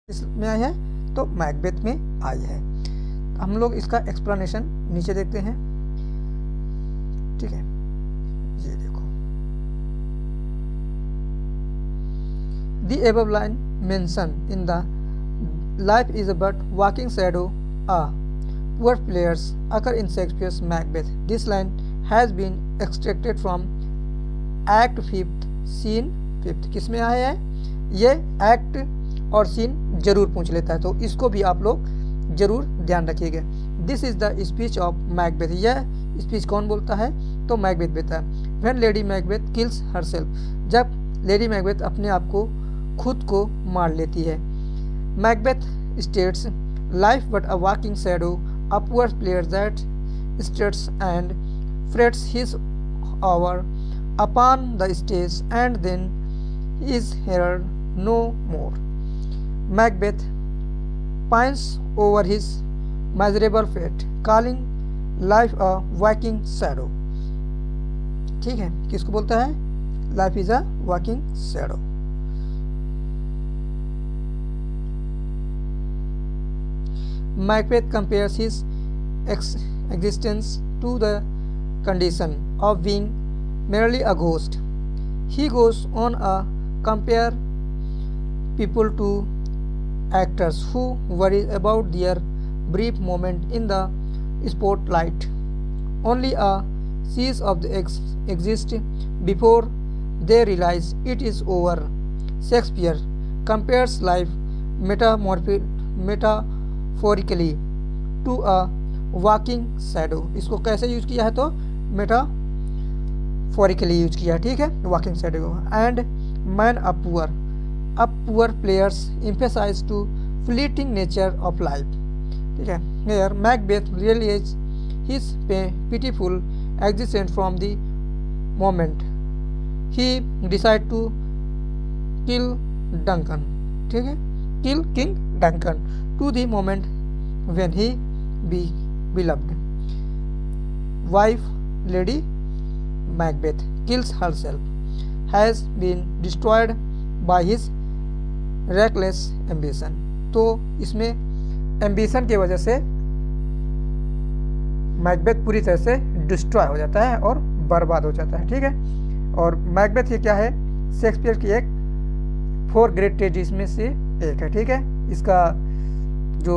इसमें आई है तो मैकबेथ में आई है। हम लोग इसका एक्सप्लेनेशन नीचे देखते हैं, ठीक है। ये देखो, the above line mention in the life is but walking shadow a poor players occur in Shakespeare's Macbeth. This line has been extracted from act 5th scene 5th। किस में आया है ये? एक्ट और सीन जरूर पूछ लेता है, तो इसको भी आप लोग जरूर ध्यान रखिएगा। This is the speech of Macbeth. यह स्पीच कौन बोलता है? तो मैकबेथ देता है। When lady Macbeth kills herself, जब लेडी मैकबेथ अपने आप को खुद को मार लेती है। Macbeth states life but a walking shadow, a poor player that states and frets his hour upon the stage and then is heard no more. Macbeth pines over his miserable fate, calling life a walking shadow. ठीक है, किसको बोलता है? Life is a walking shadow. Macbeth compares his existence to the condition of being merely a ghost. He goes on to compare people to actors who worry about their brief moment in the spotlight. Only a series of the exist before they realize it is over. Shakespeare compares life metaphorically to a walking shadow. इसको कैसे use किया है? तो metaphorically use किया, ठीक है, walking shadow. And man a poor players emphasize to fleeting nature of life, ठीक है। Here Macbeth realize his pitiful existence from the moment he decide to kill Duncan, ठीक है, kill king Duncan, to the moment when he be beloved wife lady Macbeth kills herself, has been destroyed by his reckless ambition. तो इसमें ambition की वजह से Macbeth पूरी तरह से डिस्ट्रॉय हो जाता है और बर्बाद हो जाता है, ठीक है। और मैकबेथ ये क्या है? शेक्सपियर की एक 4 ग्रेट ट्रेजेडी में से एक है, ठीक है। इसका जो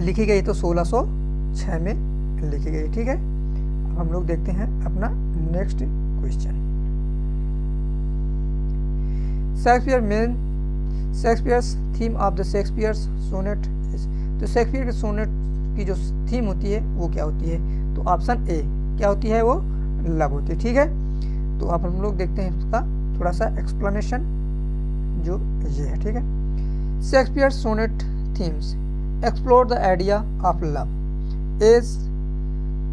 लिखी गई तो 1606 में लिखी गई, ठीक है। हम लोग देखते हैं अपना next question. Shakespeare's theme of the Shakespeare's sonnet. तो शेक्सपियर के सोनेट की जो थीम होती है वो क्या होती है? तो ऑप्शन ए क्या होती है? वो लव होती है, ठीक है। तो अब हम लोग देखते हैं उसका थोड़ा सा एक्सप्लेनेशन जो ये है, ठीक है। Shakespeare sonnet themes explore the idea of love age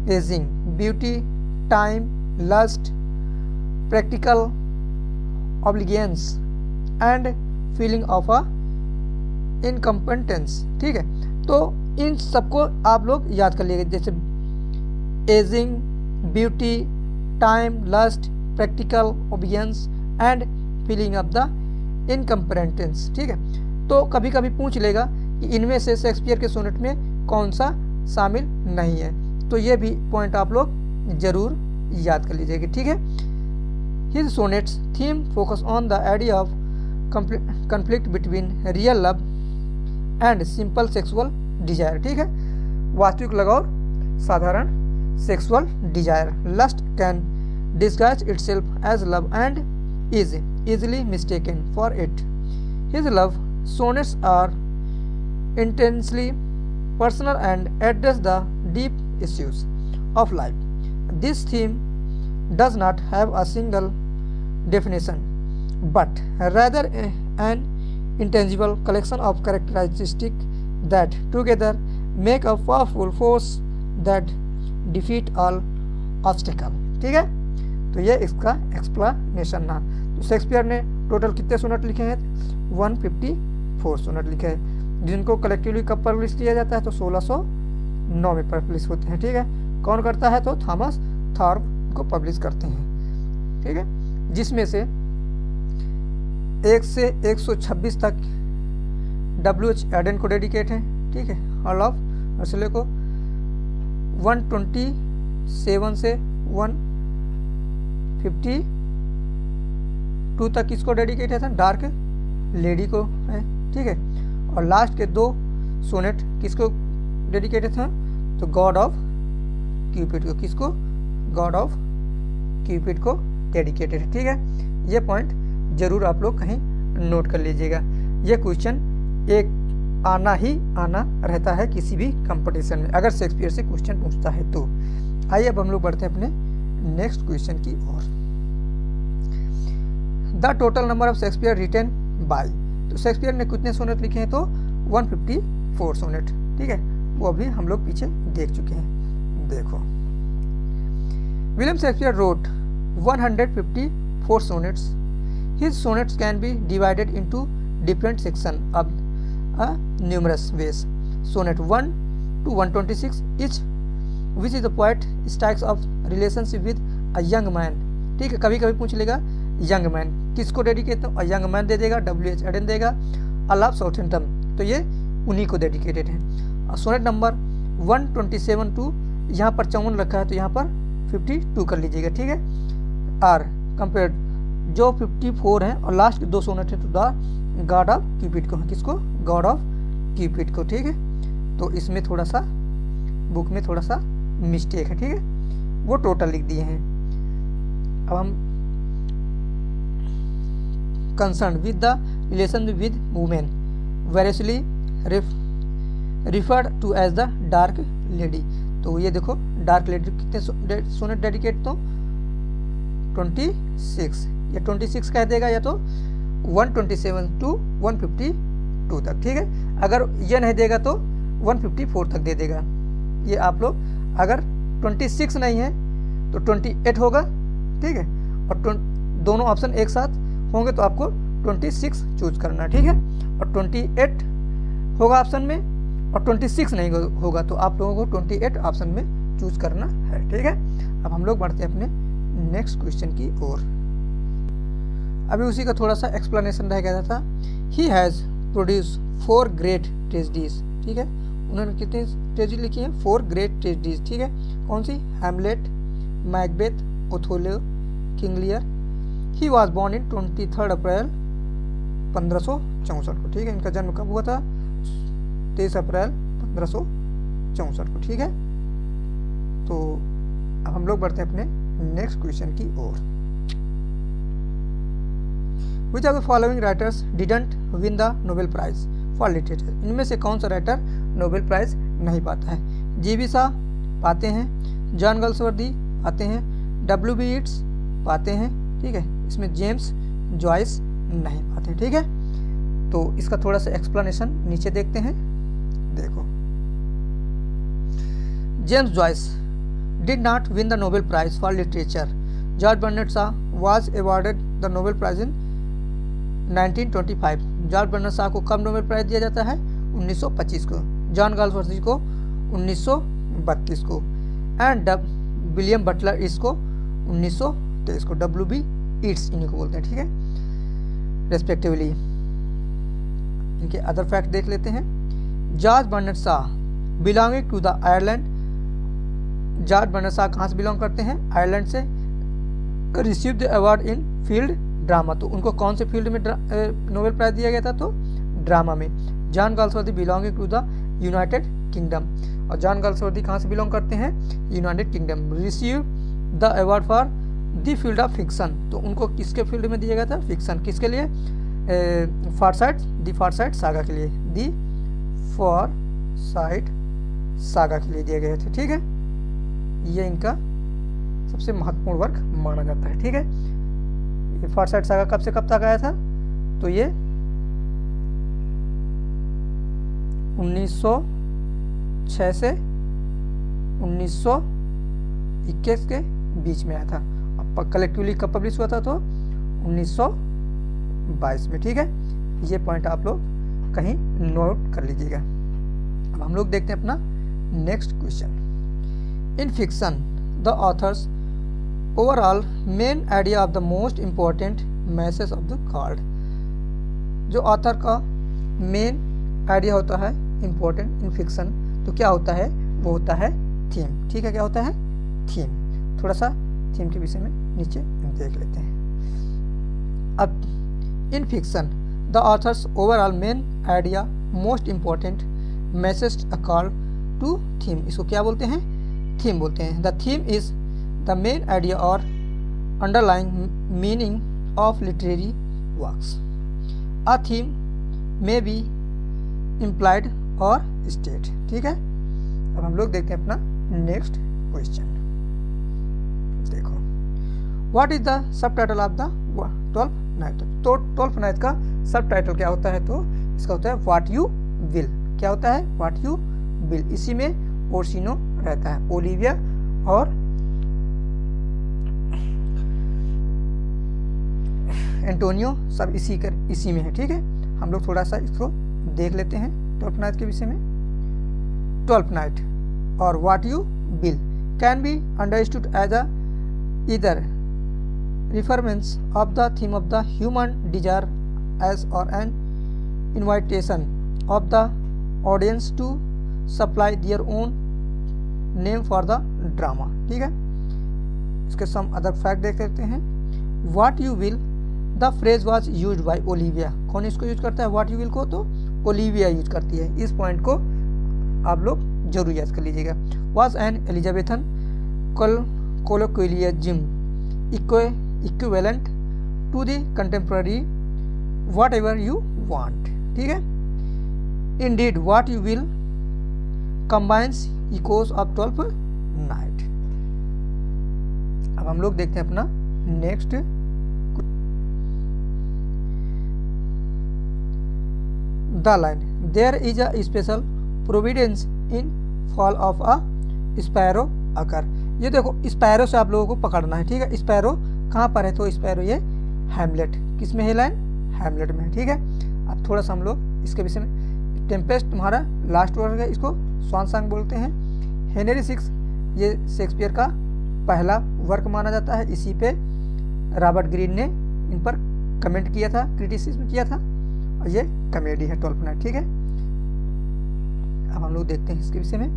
ageing, beauty, time, lust, practical obligations and feeling of a incompetence, ठीक है। तो इन सबको आप लोग याद कर लीजिए, जैसे ageing, beauty, time, lust, practical obedience and feeling of the incompetence, ठीक है। तो कभी कभी पूछ लेगा कि इनमें से शेक्सपियर के सोनेट में कौन सा शामिल नहीं है, तो ये भी पॉइंट आप लोग जरूर याद कर लीजिएगा, ठीक है। His sonnets theme focus on the idea of conflict between real love and simple sexual desire, ठीक है, वास्तविक लगाव और साधारण sexual desire. Lust can disguise itself as love and is easily mistaken for it. His love sonnets are intensely personal and address the deep issues of life. This theme does not have a single definition, but rather an intangible collection of characteristics that together make a powerful force that defeat all obstacle. ठीक है, तो ये इसका explanation था. तो Shakespeare ने total कितने sonnet लिखे हैं? 154 सोनेट लिखे हैं, जिनको कलेक्टिवली कब पब्लिश किया जाता है? तो 1609 में पब्लिश होते हैं. ठीक है, कौन करता है? तो थॉमस थॉर्प को पब्लिश करते हैं, ठीक है, जिसमें से 1 से 126 तक WH एडन को डेडिकेट है, ठीक है, हॉल ऑफ हर्शले को। 127 से 152 तक किसको डेडिकेट है था, डार्क लेडी को है, ठीक है। और लास्ट के 2 सोनेट किसको डेडिकेटेड था, तो गॉड ऑफ क्यूपिड को, किसको, गॉड ऑफ क्यूपिड को डेडिकेटेड है, ठीक है। ये पॉइंट जरूर आप लोग कहीं नोट कर लीजिएगा। ये क्वेश्चन एक आना ही आना रहता है किसी भी कंपटीशन में, अगर शेक्सपियर से क्वेश्चन पूछता है तो। आइए अब हम लोग बढ़ते हैं अपने नेक्स्ट क्वेश्चन की ओर। The total number of Shakespeare written by, तो शेक्सपियर ने कितने सोनेट लिखे हैं, तो 154 सोनेट, ठीक है, वो अभी हम लोग पीछे देख चुके हैं। देखो, William Shakespeare wrote 154 sonnets. His sonnets can be divided into different sections of numerous ways. Sonnet 1 to 126 each, which is the poet strikes of relationship with a young man, ठीक है। कभी कभी पूछ लेगा यंग मैन किसको dedicate, तो young man they देगा, WH Aiden देगा, अलाप साउथैम्पटन, तो ये उन्हीं को डेडिकेटेड है। सोनेट नंबर 127 टू यहाँ पर 54 रखा है, तो यहाँ पर 52 कर लीजिएगा, ठीक है। आर कंपेयर जो 54 हैं और लास्ट 2 सोनेट है, तो द गॉड ऑफ क्यूपिड को, किसको, गॉड ऑफ क्यूपिड को, ठीक है। तो इसमें थोड़ा सा बुक में थोड़ा सा मिस्टेक है, ठीक है, वो टोटल लिख दिए हैं। अब हम concern with the relation with women variously referred to as the dark lady, तो ये देखो डार्क लेडी कितने सोनेट डेडिकेट, तो 26, या 26 कह देगा, या तो 127 टू 152 तक, ठीक है। अगर ये नहीं देगा तो 154 तक दे देगा। ये आप लोग अगर 26 नहीं है तो 28 होगा, ठीक है, और दोनों ऑप्शन एक साथ होंगे तो आपको 26 चूज करना है, ठीक है। और 28 होगा ऑप्शन में और 26 नहीं होगा तो आप लोगों को 28 ऑप्शन में चूज करना है, ठीक है। अब हम लोग बढ़ते हैं अपने नेक्स्ट क्वेश्चन की ओर। अभी उसी का थोड़ा सा एक्सप्लेनेशन रह गया था। He has produce 4 great tragedies, ठीक है, उन्होंने कितनी ट्रेजेडी लिखी है, 4 ग्रेट ट्रेजेडीज, ठीक है। कौन सी, Hamlet, Macbeth, Othello, King Lear. He was born in 23 April 1564 को, ठीक है। इनका जन्म कब हुआ था, 23 अप्रैल 1564 को, ठीक है। तो अब हम लोग बढ़ते हैं अपने नेक्स्ट क्वेश्चन की ओर। Which of the following writers didn't win the Nobel Prize for Literature? इनमें से कौन सा राइटर नोबेल प्राइज नहीं पाता है। जीबी शाह पाते हैं, जॉन गल्सवर्दी पाते हैं, WB Yeats पाते हैं, ठीक है। इसमें जेम्स जॉयस नहीं पाते, ठीक है। तो इसका थोड़ा सा एक्सप्लेनेशन नीचे देखते हैं। देखो, James Joyce did not win the Nobel Prize for Literature. George Bernard Shaw was awarded the Nobel Prize in 1925. George Bernard Shaw को कब नोबेल प्राइज दिया जाता है, 1925 को। जॉन गल्सवर्दी को 1932 को, एंड विलियम बटलर इसको 1923 को। WB Yeats इन्हीं को बोलते हैं, ठीक है, रेस्पेक्टिवली। इनके अदर फैक्ट देख लेते हैं। George Bernard Shaw belonging to the Ireland, George Bernard Shaw कहाँ से बिलोंग करते हैं, आयरलैंड से। Receive the award in field drama, तो उनको कौन से फील्ड में नोबेल प्राइज दिया गया था, तो ड्रामा में। John Galsworthy belonging to the United Kingdom, और जॉन गल्सवर्दी कहाँ से बिलोंग करते हैं, United Kingdom. Receive the award for the field of fiction, तो उनको किसके फील्ड में दिया गया था, फिक्शन। किसके लिए, फारसाइट, द फारसाइट सागा के लिए, द फारसाइट सागा के लिए दिए गए थे, ठीक है। ये इनका सबसे महत्वपूर्ण वर्क माना जाता है, ठीक है। ये फारसाइट सागा कब से कब तक आया था, तो ये 1906 से 1921 के बीच में आया था। अब कलेक्टिवली कब पब्लिश हुआ था, तो 1922 में, ठीक है। ये पॉइंट आप लोग कहीं नोट कर लीजिएगा। अब हम लोग देखते हैं अपना next question. In fiction the authors overall main idea of the most important message of the card. जो ऑथर का मेन आइडिया होता है इम्पोर्टेंट इन फिक्शन, तो क्या होता है, वो होता है थीम। ठीक है, क्या होता है, थीम। थोड़ा सा थीम के विषय में नीचे देख लेते हैं। अब in fiction the authors overall main idea most important message a call to theme. इसको क्या बोलते हैं, थीम बोलते हैं। The theme is the main idea or underlying meaning of literary works. A theme may be implied or state. ठीक है, अब हम लोग देखते हैं अपना नेक्स्ट क्वेश्चन। देखो, what is the subtitle of the 12th night. तो 12th नाइट का सब टाइटल क्या होता है, तो इसका होता है व्हाट यू विल। क्या होता है, व्हाट यू विल। इसी में ओर्सिनो रहता है, ओलिविया और एंटोनियो सब इसी में है। ठीक है, हम लोग थोड़ा सा इसको देख लेते हैं 12th नाइट के विषय में। 12th नाइट और what you will can be understood as a either reference of the theme of the human desire as or an invitation of the audience to supply their own name for the drama। ठीक है, इसके some other fact देख लेते हैं। what you will the phrase was used by Olivia। कौन इसको use करता है what you will को, तो ओलिविया यूज करती है। इस पॉइंट को आप लोग जरूर याद कर लीजिएगा। was an Elizabethan colloquialism equivalent to the contemporary whatever you want। ठीक है, indeed what you will combines echoes of 12th night। अब हम लोग देखते हैं अपना next. The line there is a special providence in fall of a sparrow occur. ये देखो, स्पैरो से आप लोगों को पकड़ना है। ठीक है, स्पैरो कहाँ पर है, तो स्पैरो ये हैमलेट, किस में है लाइन, हैमलेट में है। ठीक है, अब थोड़ा सा हम लोग इसके विषय में। टेम्पेस्ट तुम्हारा लास्ट वर्क है, इसको स्वान सॉन्ग बोलते हैं। हेनरी VI ये शेक्सपियर का पहला वर्क माना जाता है। इसी पे रॉबर्ट ग्रीन ने इन पर कमेंट किया था, क्रिटिसिज्म किया था, और ये कॉमेडी है 12th नाइट। ठीक है, अब हम लोग देखते हैं इसके विषय में।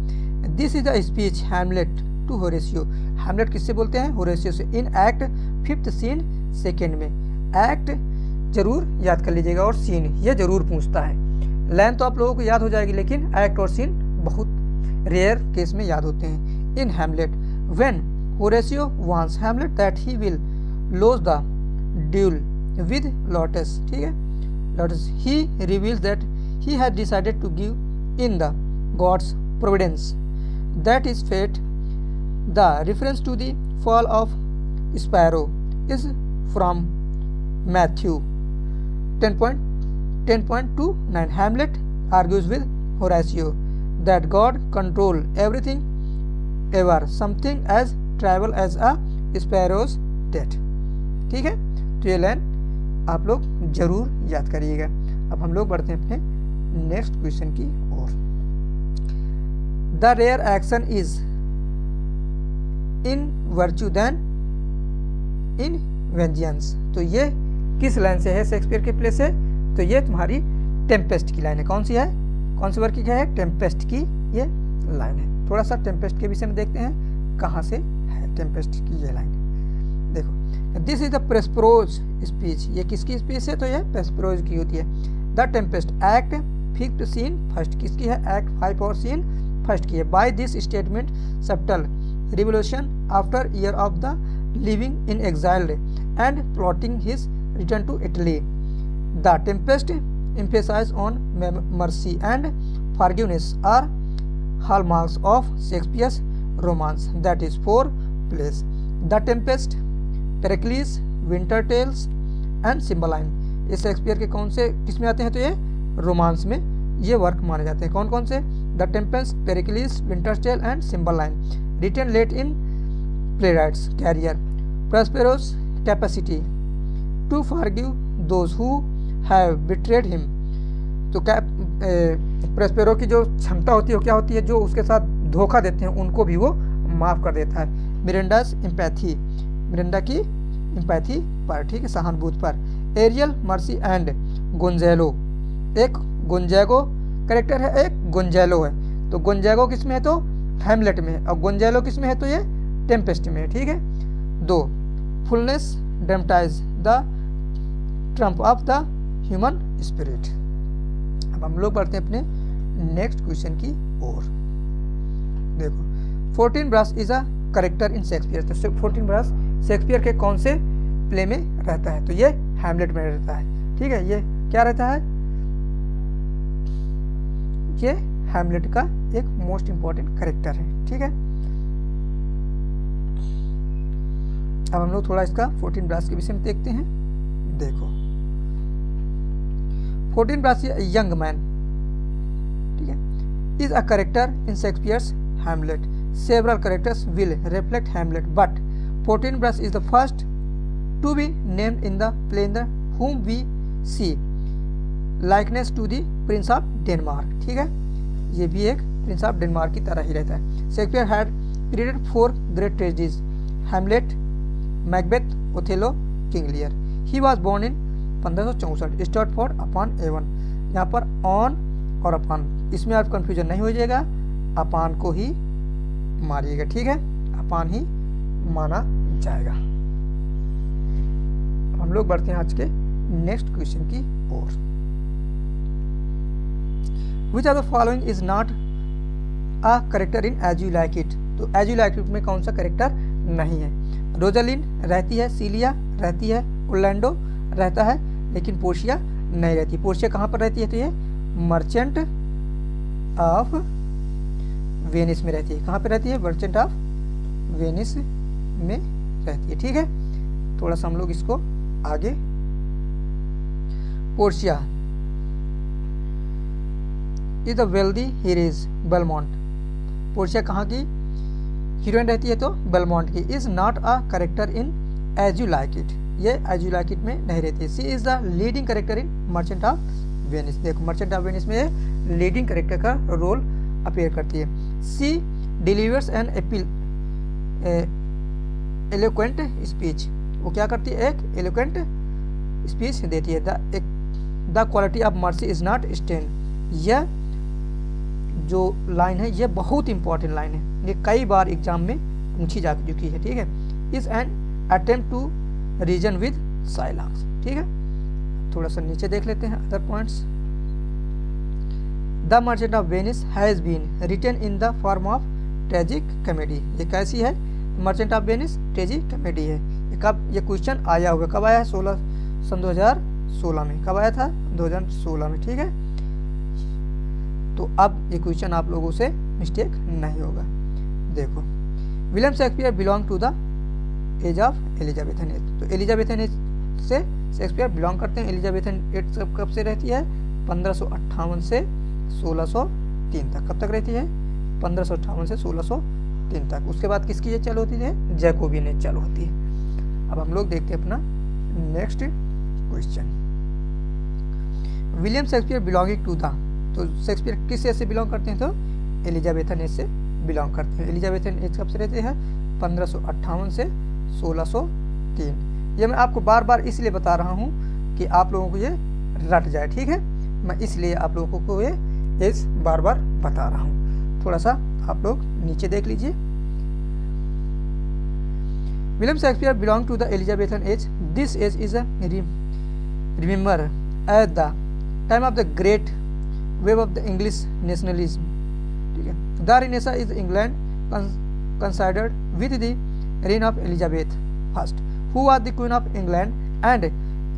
This is the speech Hamlet to Horatio. Hamlet किससे बोलते हैं, होरेशियो से। In act 5th scene 2nd में। एक्ट जरूर याद कर लीजिएगा और सीन ये जरूर पूछता है। लाइन तो आप लोगों को याद हो जाएगी, लेकिन एक्ट और सीन बहुत रेयर केस में याद होते हैं। In Hamlet when Horatio wants Hamlet that he will lose the duel with Laertes. ठीक है, Laertes he reveals that he has decided to give in the god's providence that is fate. The reference to the fall of sparrow is from Matthew 10.29. Hamlet argues with Horatio that God control everything ever, something as trivial as a sparrow's death। ठीक है, तो ये line आप लोग जरूर याद करिएगा। अब हम लोग बढ़ते हैं अपने नेक्स्ट क्वेश्चन की ओर। The rare action is in virtue than in vengeance. तो ये किस लाइन से है, शेक्सपियर के प्ले से, तो ये तुम्हारी टेम्पेस्ट की लाइन है। कौन सी है, कौन सी वर्क की है, टेम्पेस्ट की ये लाइन है। थोड़ा सा टेम्पेस्ट के विषय में देखते हैं, कहाँ से है टेम्पेस्ट की ये लाइन। देखो, दिस इज द प्रेस्प्रोज स्पीच। ये किसकी स्पीच है, तो ये प्रेस्प्रोज की होती है। The Tempest act 5th scene 1st किसकी है, एक्ट 5 और सीन 1st की है। By this statement subtle revolution after year of the living in exile and plotting his return to Italy. The Tempest emphasizes on mercy and forgiveness are hallmarks of Shakespeare's romance, that is 4 plays: The Tempest, Pericles, Winter Tales and Cymbeline। ये Shakespeare के कौन से किस में आते हैं, तो ये रोमांस में ये वर्क माने जाते हैं। कौन कौन से, the tempest, Pericles, winter tale and Cymbeline. written late in playwright's career. Prospero's capacity to forgive those who have betrayed him। तो क्या प्रोस्पेरो की जो क्षमता होती है वो क्या होती है, जो उसके साथ धोखा देते हैं उनको भी वो माफ़ कर देता है। मिरांडास एम्पैथी मिरांडा की एम्पैथी पर, ठीक है, सहानुभूति पर। एरियल, मर्सी एंड गोंजेलो, एक गोंजागो करेक्टर है, एक गोंजेलो है। तो गोंजागो किस में है तो हैमलेट में है, और गोंजेलो किस में है तो ये टेम्पेस्ट में है, ठीक है। 2 fullness dramatise the Trump of the human spirit. अब हम लोग बढ़ते हैं अपने नेक्स्ट क्वेश्चन की ओर। देखो 14 brush is a character in Shakespeare. तो 14 ब्रश शेक्सपियर के कौन से प्ले में रहता है तो ये हैमलेट में रहता है, ठीक है। ये क्या रहता है, ये हैमलेट का एक मोस्ट इंपॉर्टेंट करेक्टर है, ठीक है। अब हम लोग थोड़ा इसका 14 ब्रश के विषय में देखते हैं। देखो 14 ब्रश यंग मैन, ठीक है, is a character in Shakespeare's Hamlet. Several characters will reflect Hamlet but 14 brush is the first to be named in the play in the whom we see likeness to the prince of Denmark, ठीक है। ये भी एक Prince of Denmark की तरह ही रहता है। Shakespeare had created 4 great tragedies, Hamlet, Macbeth, Othello, King Lear. He was born in 1564। Start for upon Avon, यहाँ पर ऑन और अपॉन, इसमें आप कंफ्यूजन नहीं हो जाएगा, अपॉन को ही मारिएगा, ठीक है, अपॉन ही माना जाएगा। हम लोग बढ़ते हैं आज के नेक्स्ट क्वेश्चन की ओर। Which are the following is not a character in as you like it. तो एज यू लाइक इट में कौन सा करेक्टर नहीं है। रोजालिन रहती है, सीलिया रहती है, ओरलैंडो रहता है, लेकिन पोर्शिया नहीं रहती। पोर्शिया कहाँ पर रहती है तो ये मर्चेंट ऑफ वेनिस में रहती है। कहाँ पे रहती है, मर्चेंट ऑफ वेनिस में रहती है, ठीक है। थोड़ा सा हम लोग इसको आगे, Portia is the wealthy heiress Belmont. Portia कहाँ की हीरोइन रहती है तो बेलमोंट की। Is not a character in as you like it, ये एज यू लाइक इट में नहीं रहती है। She is the leading character in merchant of Venice. देखो मर्चेंट ऑफ वेनिस में लीडिंग करेक्टर का रोल अपीयर करती है। She delivers an eloquent speech, वो क्या करती है, एक एलोक्वेंट स्पीच देती है। The quality of mercy is not stain, यह जो लाइन है ये बहुत इंपॉर्टेंट लाइन है, ये कई बार एग्जाम में पूछी जा चुकी है, ठीक है। Is an attempt to reason with silence, ठीक है। थोड़ा सा नीचे देख लेते हैं other points. The merchant of Venice has been written in the form of tragic comedy. ये कैसी है, merchant of Venice tragic comedy है। कब ये क्वेश्चन आया हुआ, कब आया है, सन 2016 में। कब आया था, 2016 में, ठीक है। तो अब ये क्वेश्चन आप लोगों से मिस्टेक नहीं होगा। देखो William Shakespeare belong to the as of Elizabethan age. तो एलिजाबेथन एज से शेक्सपियर बिलोंग करते हैं। एलिजाबेथन एज कब से रहती है, 1558 से 1603 तक। कब तक रहती है, 1558 से 1603 तक। उसके बाद किसकी एज चालू होती है, जैकोबियन एज चालू होती है। अब हम लोग देखते हैं अपना next question. William Shakespeare belonging to the, तो शेक्सपियर किस एज से बिलोंग करते हैं तो एलिजाबेथन एज से बिलोंग करते हैं। एलिजाबेथन एज कब से रहते हैं, 1558 से 1603। ये मैं आपको बार बार इसलिए बता रहा हूँ कि आप लोगों को ये रट जाए, ठीक है। मैं इसलिए आप लोगों को ये एज बार बार बता रहा हूँ। थोड़ा सा आप लोग नीचे देख लीजिए। William Shakespeare belonged to the Elizabethan age. This age is a remember at the time of the great wave of the English nationalism. ठीक है, the Renaissance is England considered with the reign of Elizabeth I, who was the Queen of England and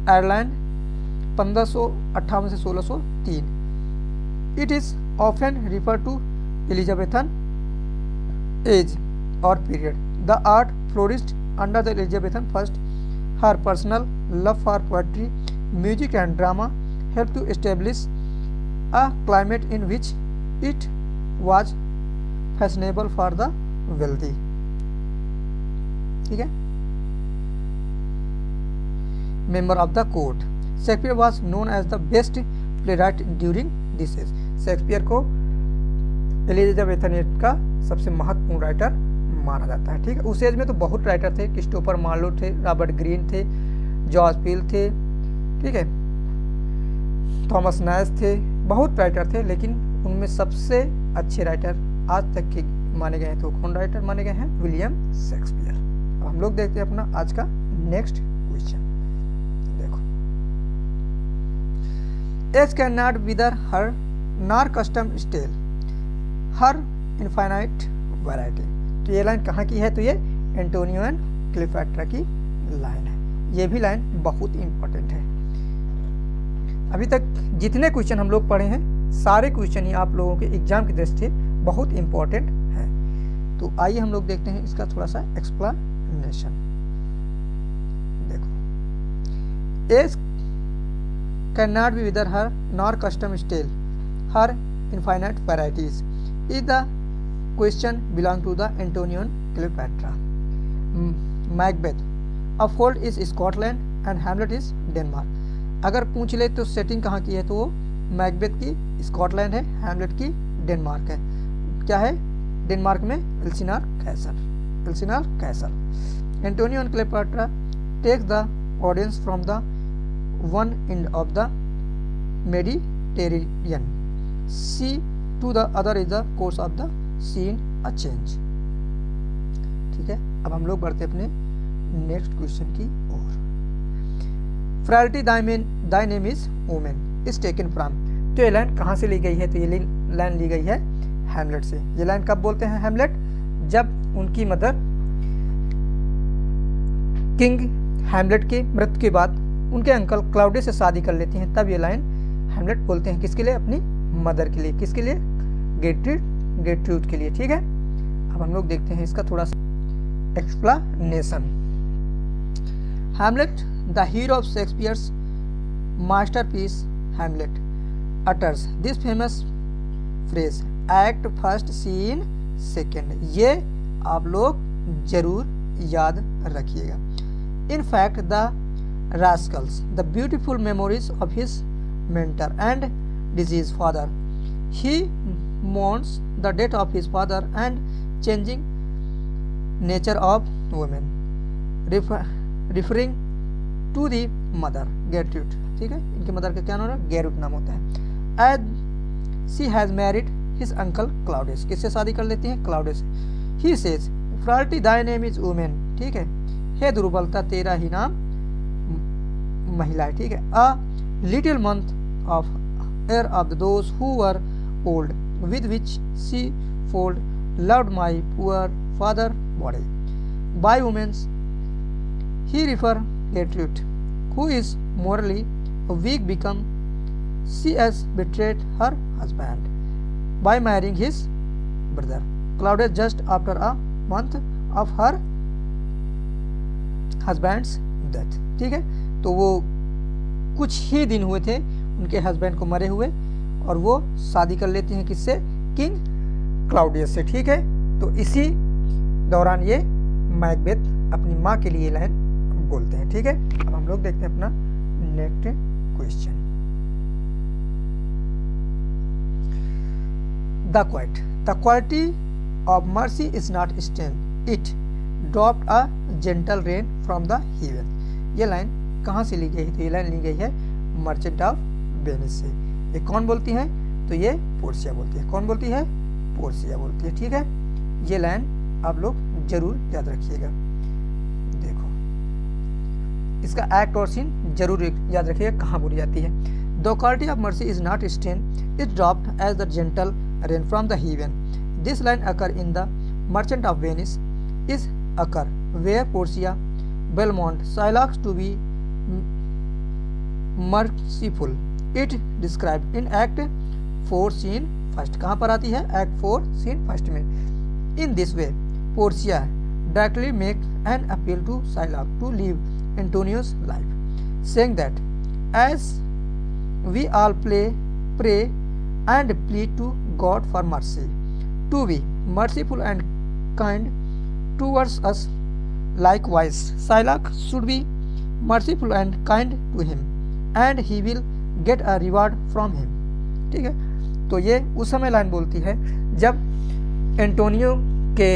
Ireland 1558 से 1603. It is often referred to Elizabethan age or period. The art flourished under the Elizabethan I. Her personal love for poetry, music and drama helped to establish a climate in which it was fashionable for the wealthy. ठीक है। Member of the court. Shakespeare was known as the best playwright during this age. Shakespeare को Elizabethan age का सबसे महत्वपूर्ण writer माना जाता है। ठीक है, उस एज में तो बहुत राइटर थे, क्रिस्टोफर मार्लो थे, रॉबर्ट ग्रीन थे, जॉर्ज पील थे, ठीक है, थॉमस नैश थे, बहुत राइटर थे, लेकिन उनमें सबसे अच्छे राइटर आज तक के माने गए हैं तो कौन राइटर माने गए हैं? William Shakespeare. अब हम लोग देखते हैं अपना आज का नेक्स्ट क्वेश्चन। देखो, age can not wither her nor custom stale her infinite variety. तो ये लाइन कहाँ की है? तो ये एंटोनियो एंड क्लियोपेट्रा की लाइन है। ये भी लाइन बहुत इंपॉर्टेंट है। अभी तक जितने क्वेश्चन हम लोग पढ़े हैं सारे क्वेश्चन ही आप लोगों के एग्जाम की दृष्टि से बहुत इंपॉर्टेंट है। तो आइए हम लोग देखते हैं इसका थोड़ा सा एक्सप्लेनेशन। देखो, age can not be wither her nor custom stale her infinite varieties is the question belong to the Antony and Cleopatra. Macbeth, a fold is Scotland and Hamlet is Denmark. अगर पूछ ले तो setting कहाँ की है? तो वो Macbeth की स्कॉटलैंड है, हैमलेट की डेनमार्क है। क्या है? डेनमार्क में Elsinore castle. Antony and Cleopatra take the audience from the one end of the Mediterranean sea to the other is the course of the sea in a change. ठीक है, अब हम लोग बढ़ते अपने नेक्स्ट क्वेश्चन की ओर। Frailty thy name is woman is taken from. तो ये लाइन कहाँ से ली गई है? तो ये लाइन ली गई है हैमलेट से। ये लाइन कब बोलते हैं हैमलेट? जब उनकी मदर किंग हैमलेट के मृत्यु के बाद उनके अंकल क्लाउडे से शादी कर लेती हैं, तब ये लाइन हैमलेट बोलते हैं। किसके लिए? अपनी मदर के लिए। किसके लिए? गेरट्रूड के लिए। ठीक है, अब हम लोग देखते हैं इसका थोड़ा सा explanation. Hamlet, the hero of Shakespeare's masterpiece Hamlet, utters this famous phrase act first scene second। ये आप लोग जरूर याद रखिएगा। In fact, the rascals, the beautiful memories of his mentor and deceased father, he mourns the death of his father and changing nature of women, referring to the mother Gertrude। ठीक है, इनके mother का क्या नाम है? गेरुट नाम होता है। As she has married his uncle Claudius, किससे शादी कर लेती है? Claudius. He says, Frailty thy name is woman। ठीक है, हे दुर्बलता तेरा ही नाम महिला है। ठीक है, a little month of air of those who were old, with which she fold loved my poor father body. By women's he refer Gertrude, who is morally weak, become she has betrayed her husband by marrying his brother Claudius just after a month of her husband's death। ठीक है, तो वो कुछ ही दिन हुए थे उनके husband को मरे हुए और वो शादी कर लेती हैं किससे? किंग क्लाउडियस से। ठीक है, तो इसी दौरान ये मैकबेथ अपनी माँ के लिए लाइन बोलते हैं। ठीक है, अब हम लोग देखते हैं अपना next question. The quality of mercy is not stained, it dropped a gentle rain from the heaven। ये लाइन कहाँ से ली गई है? तो ये लाइन ली गई है मर्चेंट ऑफ वेनिस से। ये कौन बोलती है? तो ये पोर्सिया बोलती है। कौन बोलती है? पोर्सिया बोलती है। ठीक है, ये लाइन आप लोग जरूर याद रखिएगा। देखो, इसका एक्ट और सीन जरूर याद रखिएगा कहाँ बोली जाती है। The quality of mercy is not stained, it dropped as the gentle rain from the heaven। This line occur in the Merchant of Venice is occur where Portia Belmont Shylock to be merciful। It described in Act 4 scene 1। कहाँ पर आती है? Act 4 scene 1 में। In this way, Portia directly make an appeal to Shylock to live Antonio's life, saying that as we all pray and plead to God for mercy, to be merciful and kind towards us. Likewise, Shylock should be merciful and kind to him, and he will get a reward from him। ठीक है, तो ये उस समय line बोलती है जब Antonio के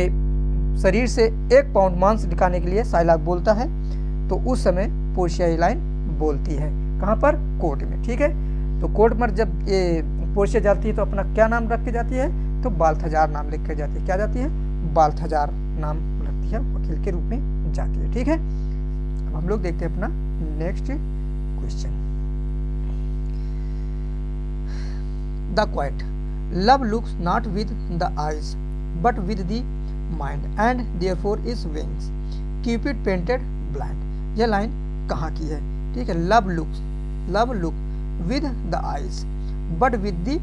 शरीर से 1 पाउंड मांस निकालने के लिए साइलाक बोलता है, तो उस समय पोर्शिया ये लाइन बोलती है। कहाँ पर? कोर्ट में। ठीक है, तो कोर्ट में जब ये पोर्शिया जाती है तो अपना क्या नाम रख के जाती है? तो बाल्थाजार नाम लिख के जाती है। क्या जाती है? बाल्थाजार नाम रखती है, वकील के रूप में जाती है। ठीक है, अब हम लोग देखते हैं अपना next question. The quite love looks not with the eyes but with the mind and therefore is wings Cupid painted blind. यह लाइन कहाँ की है? ठीक है, love look with the eyes but with the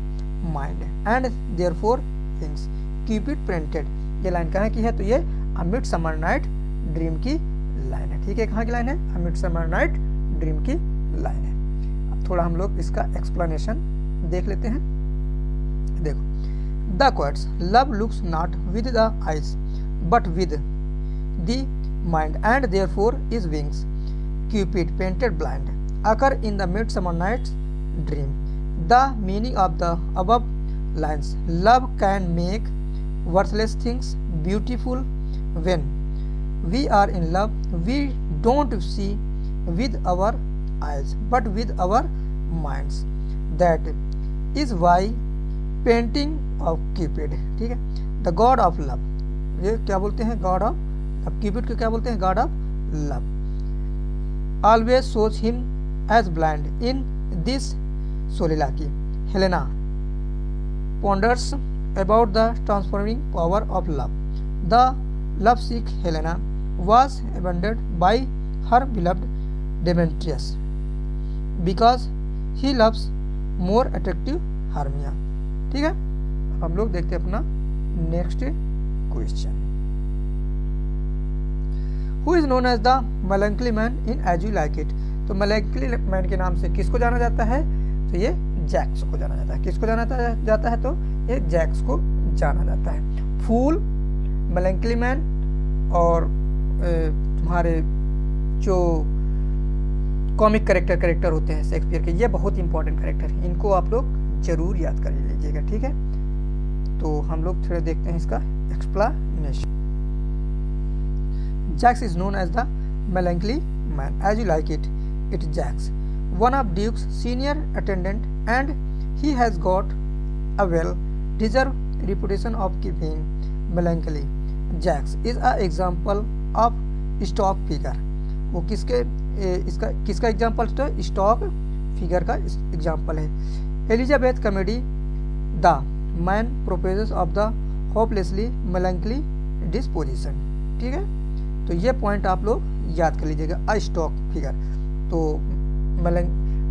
mind and therefore wings Cupid painted. ये line कहाँ की है? तो ये अ मिडसमर नाइट ड्रीम की लाइन है। ठीक है, कहाँ की लाइन है? अ मिडसमर नाइट ड्रीम की लाइन है। अब थोड़ा हम लोग इसका एक्सप्लेनेशन देख लेते हैं। देखो, the quotes love looks not with the eyes but with the mind and therefore is wings Cupid painted blind occur in the midsummer night's dream. The meaning of the above lines: love can make worthless things beautiful. When we are in love, we don't see with our eyes but with our minds. That is why painting of Cupid, ठीक है, the god of love, ये क्या बोलते हैं? God of love. Cupid को क्या बोलते हैं? God of love. Always shows him as blind in this soliloquy. Helena ponders about the transforming power of love. The lovesick Helena was abandoned by her beloved Demetrius because he loves more attractive Hermia. ठीक है, अब हम लोग देखते हैं अपना next question. Who is known as the melancholy man in As You Like It? तो मेलैंकली man के नाम से किसको जाना जाता है? तो ये जैक्स को जाना जाता है। किसको जाना जाता है? तो ये जैक्स को जाना जाता है। फूल, मेलैंकली मैन और तुम्हारे जो कॉमिक कैरेक्टर होते हैं शेक्सपियर के, ये बहुत इंपॉर्टेंट कैरेक्टर हैं, इनको आप लोग जरूर याद कर लीजिएगा। ठीक है, तो हम लोग थोड़ा देखते हैं इसका explanation. Jaques is known as the melancholy man. As You Like It, it's Jacks, one of Duke's senior attendant, and he has got a well-deserved reputation of keeping melancholy. Jacks is an example of stock figure. वो किसका example? Stock figure का example है। Elizabeth comedy the man purposes of the hopelessly melancholy disposition. ठीक है, तो ये point आप लोग याद कर लीजिएगा। अ स्टॉक फिगर, तो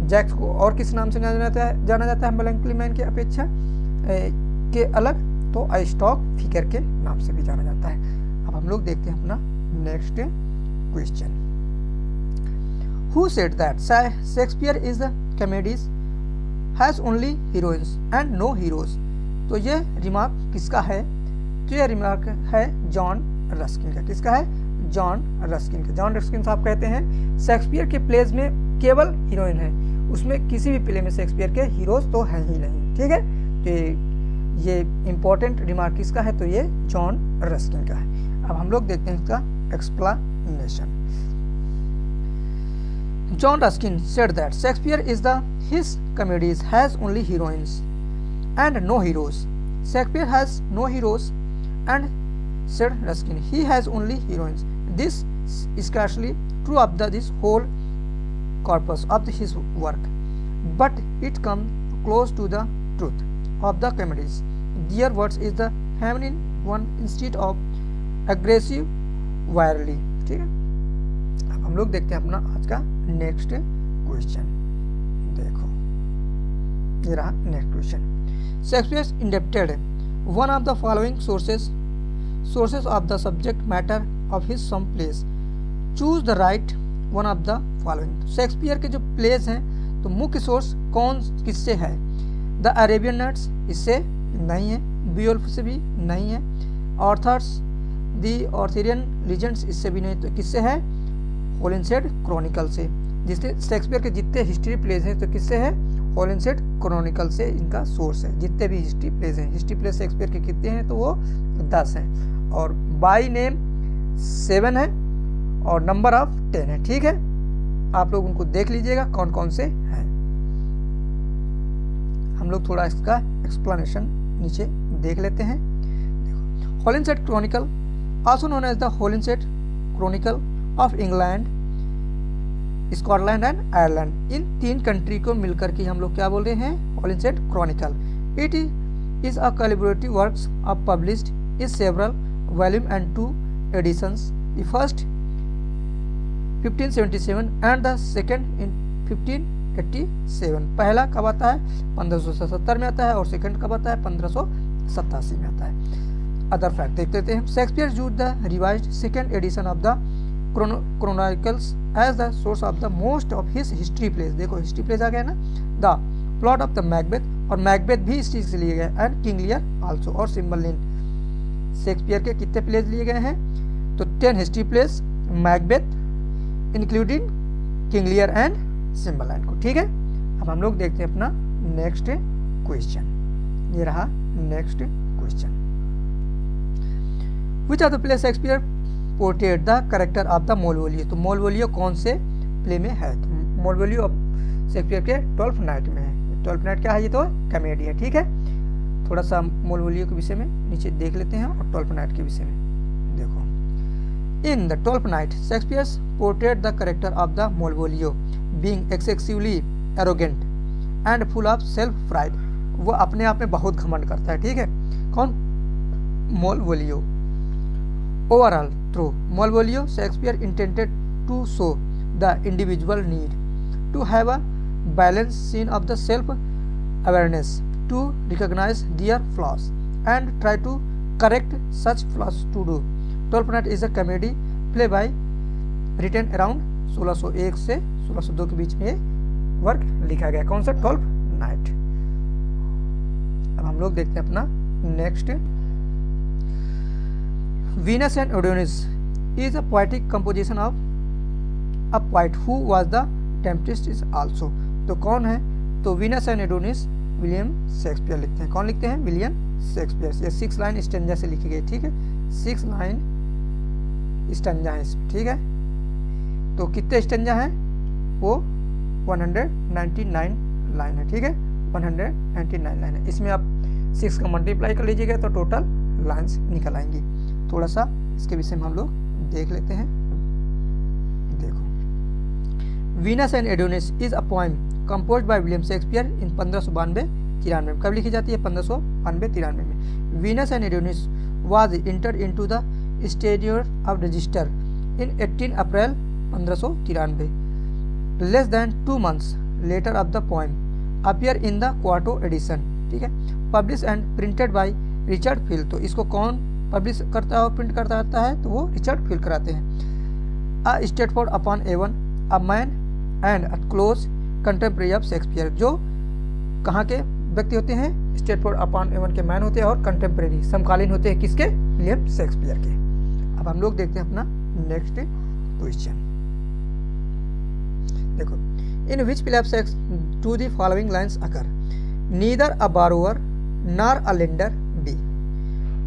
जैक्स को और किस नाम से जाना जाता है मेलैंकली मैन की अपेक्षा के अलग? तो अ स्टॉक फिगर के नाम से भी जाना जाता है। अब हम लोग देखते हैं अपना next question. Who said that Shakespeare is the comedies has only heroines and no heroes? तो ये रिमार्क किसका है? तो यह रिमार्क है जॉन रस्किन का। किसका है? जॉन रस्किन का। जॉन रस्किन साहब कहते हैं शेक्सपियर के प्लेज में केवल हीरोइन है, उसमें किसी भी प्ले में शेक्सपियर के हीरोज तो हैं ही नहीं। ठीक है, तो ये इंपॉर्टेंट रिमार्क किसका है? तो ये जॉन रस्किन का है। अब हम लोग देखते हैं इसका explanation. John Ruskin said that Shakespeare is the his comedies has only heroines and no heroes. Shakespeare has no heroes and said Ruskin, he has only heroines. This is scarcely true of this whole corpus of his work, but it comes close to the truth of the comedies. Their words is the feminine one instead of aggressive virally. ठीक है, अब हम लोग देखते हैं अपना आज का नेक्स्ट क्वेश्चन। देखो, ये रहा next question. Shakespeare indebted one of the following sources of the subject matter of his some plays. Choose the right one of the following. Shakespeare के जो प्लेज हैं तो मुख्य सोर्स कौन किससे है? द अरेबियन नाइट्स इससे नहीं है, बियोल्फ से भी नहीं है, ऑर्थर्स द ऑर्थरियन लीजेंड्स इससे भी नहीं, तो किससे है? होलिंसेड क्रॉनिकल से। जिससे शेक्सपियर के जितने हिस्ट्री प्लेज हैं तो किससे है? होलिंसेड क्रॉनिकल से इनका सोर्स है। जितने भी हिस्ट्री प्लेज हैं, हिस्ट्री प्लेज शेक्सपियर के कितने हैं? तो वो 10 हैं, और बाई नेम 7 है और नंबर ऑफ 10 है। ठीक है, आप लोग उनको देख लीजिएगा कौन कौन से हैं। हम लोग थोड़ा इसका एक्सप्लेनेशन नीचे देख लेते हैं। देखो, Holinshed chronicle also known as the Holinshed chronicle of England, Scotland and Ireland. इन 3 कंट्री को मिलकर के हम लोग क्या बोल रहे हैं, Holinshed chronicle. It is a collaborative works of published in several volume and 2 editions. The first 1577 and the second in 1587। पहला कब आता है 1577 में आता है और सेकंड कब आता है 1587 में आता है। अदर फैक्ट देख लेते हैं। Shakespeare used the revised second edition of the chronicles as the source of the most of his history plays. देखो हिस्ट्री प्लेस आ गया ना, the plot of the Macbeth, और मैकबेथ भी इस चीज से लिए गए, एंड किंग लियर आल्सो, और सिम्बलिन। शेक्सपियर के कितने प्लेस लिए गए हैं, तो 10 history plays, Macbeth including King Lear and Cymbeline को। ठीक है, अब हम लोग देखते हैं अपना नेक्स्ट क्वेश्चन। ये रहा next question. Which are the play Shakespeare portrait the character of the Malvolio. तो मोलवोलियो कौन से प्ले में है, तो मोलवोलियो शेक्सपियर के 12th नाइट में है। 12th नाइट क्या है, ये तो कॉमेडी है। ठीक है, थोड़ा सा मोलवोलियो के विषय में नीचे देख लेते हैं और 12th नाइट के विषय में देखो। In the 12th night Shakespeare portrait the character of the Malvolio being excessively arrogant and full of self pride. वो अपने आप में बहुत घमंड करता है। ठीक है, कौन, Malvolio. Overall through Malvolio Shakespeare intended to show the individual need to have a balanced scene of the self-awareness, to recognize their flaws and try to correct such flaws to do. 12th Night is a comedy play by written around 1601 से 1602 के बीच में work लिखा गया। कौन सा, 12th Night। अब हम लोग देखते हैं अपना next. Venus and Adonis is a poetic composition of a poet who was the tempests is also. तो कौन है, तो Venus and Adonis William Shakespeare लिखते हैं। कौन लिखते हैं, विलियम शेक्सपियर। ये 6 लाइन स्टेंजा से लिखी गई। ठीक है, 6 लाइन स्टेंजा है इसमें। ठीक है, तो कितने स्टेंजा हैं, वो 199 लाइन है। ठीक है, 199 लाइन है। इसमें आप 6 का मल्टीप्लाई कर लीजिएगा तो टोटल लाइन्स निकल आएंगी। थोड़ा सा इसके विषय में हम लोग देख लेते हैं। Venus and Adonis is a poem composed by William Shakespeare in 1592-93 में। कब लिखी जाती है, 1592-93 में। Venus and Adonis was entered into the stationers of register in 18 April 1593। Less than 2 months later of the poem appear in the quarto edition. ठीक है, publish and printed by Richard Field. तो इसको कौन पब्लिश करता है और print करता है, तो वो रिचर्ड फील कराते हैं। A Stratford upon Avon a man and a close contemporary of Shakespeare. जो कहाँ के व्यक्ति होते हैं, स्टेटफोर्ड अपॉन एवन के मैन होते हैं और कंटेम्प्रेरी समकालीन होते हैं किसके, विलियम शेक्सपियर के। अब हम लोग देखते हैं अपना नेक्स्ट क्वेश्चन। देखो, in which play of Shakespeare to the following lines occur, neither a borrower nor a lender be,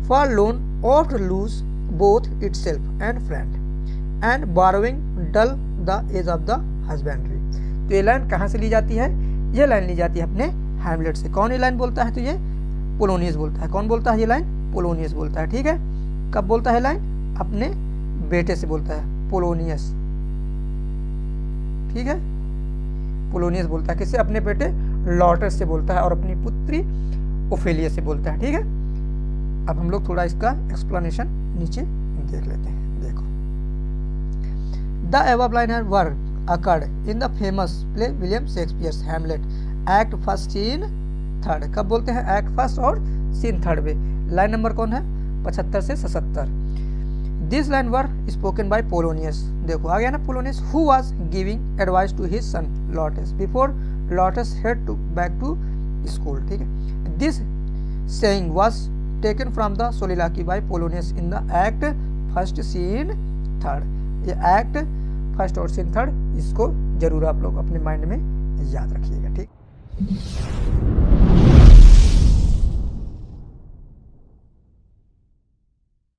for loan oft lose both itself and friend and borrowing dull the as of the husbandry. तो ये line कहाँ से ली जाती है, ये line ली जाती है अपने हैमलेट से। कौन ये लाइन बोलता है, तो ये पोलोनियस बोलता है। कौन बोलता है ये लाइन, पोलोनियस बोलता है। ठीक है, कब बोलता है लाइन, अपने बेटे से बोलता है, पोलोनियस। ठीक है, पोलोनियस बोलता है किससे, अपने बेटे लॉटस से बोलता है और अपनी पुत्री ओफेलिया से बोलता है। ठीक है, अब हम लोग थोड़ा इसका एक्सप्लेनेशन नीचे देख लेते हैं। देखो, the above liner were occurred in the famous play William Shakespeare's Hamlet, Act 1 Scene 3। कब बोलते हैं, Act 1 और Scene 3 में। लाइन नंबर कौन है, 75 से 77। This line were spoken by Polonius। देखो आ गया ना, Polonius who was giving advice to his son Lautus before Lautus head back to school। ठीक है, this saying was taken from the soliloquy by Polonius in the Act 1 Scene 3। ये Act 1 और Scene 3 इसको जरूर आप लोग अपने माइंड में याद रखिएगा। ठीक।